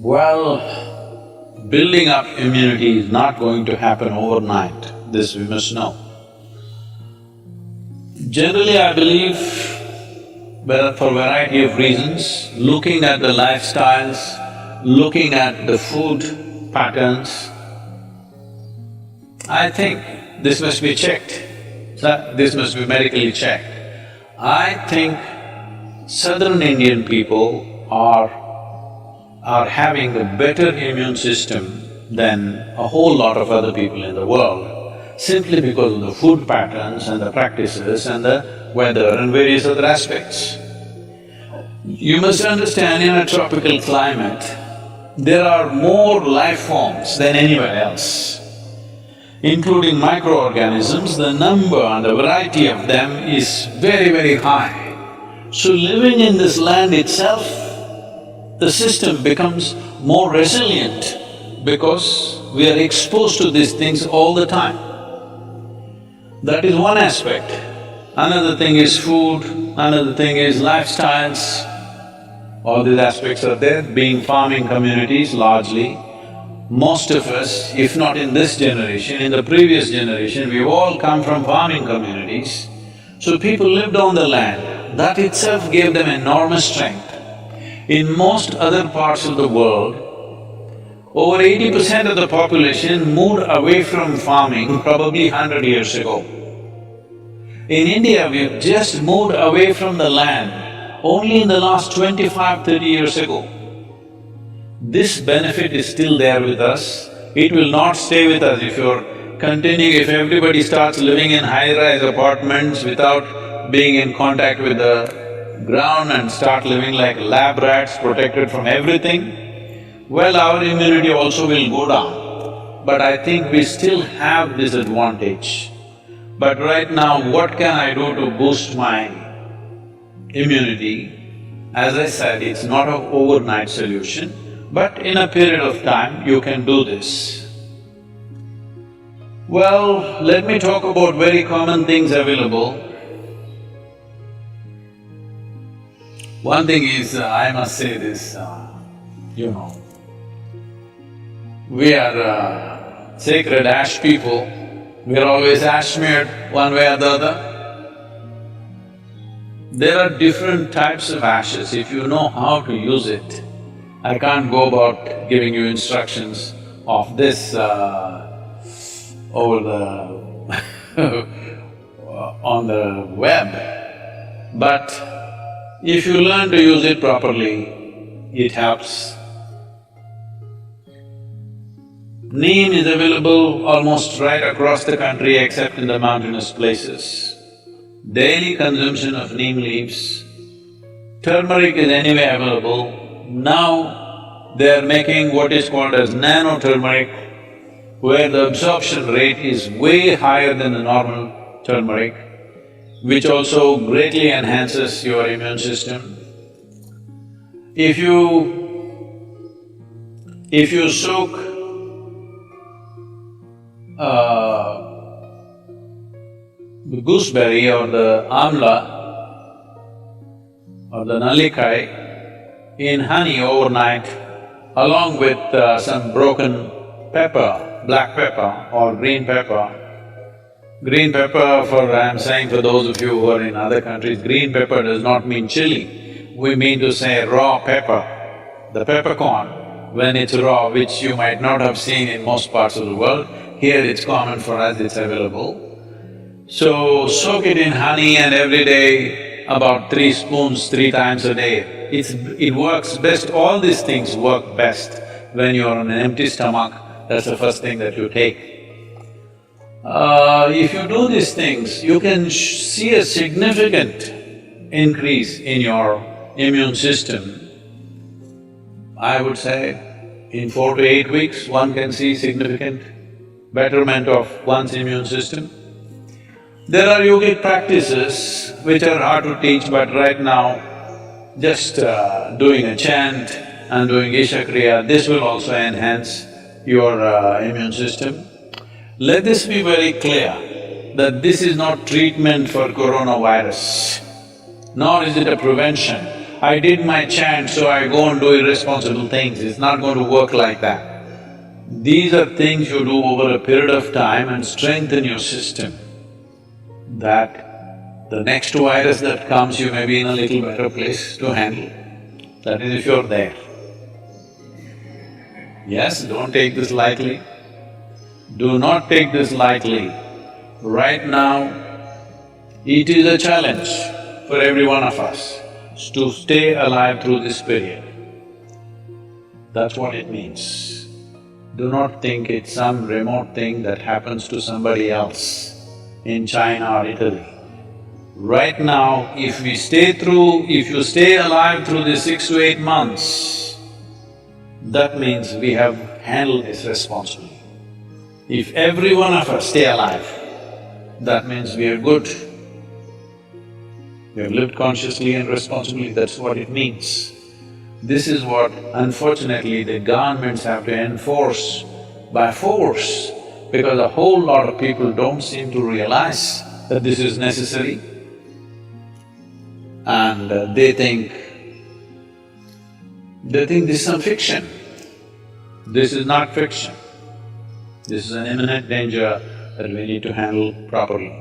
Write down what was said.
Well, building up immunity is not going to happen overnight, this we must know. Generally, I believe, for a variety of reasons, looking at the lifestyles, looking at the food patterns, I think this must be checked, this must be medically checked. I think southern Indian people are having a better immune system than a whole lot of other people in the world, simply because of the food patterns and the practices and the weather and various other aspects. You must understand, in a tropical climate, there are more life forms than anywhere else, including microorganisms. The number and the variety of them is very, very high. So living in this land itself, the system becomes more resilient because we are exposed to these things all the time. That is one aspect. Another thing is food, another thing is lifestyles. All these aspects are there, being farming communities largely. Most of us, if not in this generation, in the previous generation, we've all come from farming communities. So people lived on the land, that itself gave them enormous strength. In most other parts of the world, over 80% of the population moved away from farming probably 100 years ago. In India, we've just moved away from the land only in the last 25–30 years ago. This benefit is still there with us. It will not stay with us if you're continuing… if everybody starts living in high-rise apartments without being in contact with the ground and start living like lab rats, protected from everything, well, our immunity also will go down. But I think we still have this advantage. But right now, what can I do to boost my immunity? As I said, it's not an overnight solution, but in a period of time, you can do this. Well, let me talk about very common things available. One thing is, I must say this, we are sacred ash people, we're always ash smeared one way or the other. There are different types of ashes, if you know how to use it. I can't go about giving you instructions of this over the on the web, but if you learn to use it properly, it helps. Neem is available almost right across the country except in the mountainous places. Daily consumption of neem leaves. Turmeric is anyway available. Now they are making what is called as nano-turmeric, where the absorption rate is way higher than the normal turmeric, which also greatly enhances your immune system. If you soak the gooseberry or the amla or the nallikai in honey overnight, along with some broken pepper, black pepper or green pepper. Green pepper, I'm saying for those of you who are in other countries, green pepper does not mean chili. We mean to say raw pepper, the peppercorn, when it's raw, which you might not have seen in most parts of the world. Here it's common for us, it's available. So, soak it in honey and every day about 3 spoons, 3 times a day. It works best, all these things work best when you're on an empty stomach. That's the first thing that you take. If you do these things, you can see a significant increase in your immune system. I would say in 4 to 8 weeks, one can see significant betterment of one's immune system. There are yogic practices which are hard to teach, but right now, just doing a chant and doing Isha Kriya, this will also enhance your immune system. Let this be very clear that this is not treatment for coronavirus, nor is it a prevention. I did my chant, so I go and do irresponsible things. It's not going to work like that. These are things you do over a period of time and strengthen your system, that the next virus that comes, you may be in a little better place to handle. That is if you're there. Yes, don't take this lightly. Do not take this lightly. Right now, it is a challenge for every one of us to stay alive through this period. That's what it means. Do not think it's some remote thing that happens to somebody else in China or Italy. Right now, if you stay alive through these 6 to 8 months, that means we have handled this responsibly. If every one of us stay alive, that means we are good. We have lived consciously and responsibly, that's what it means. This is what unfortunately the governments have to enforce by force, because a whole lot of people don't seem to realize that this is necessary. And they think this is some fiction. This is not fiction. This is an imminent danger that we need to handle properly.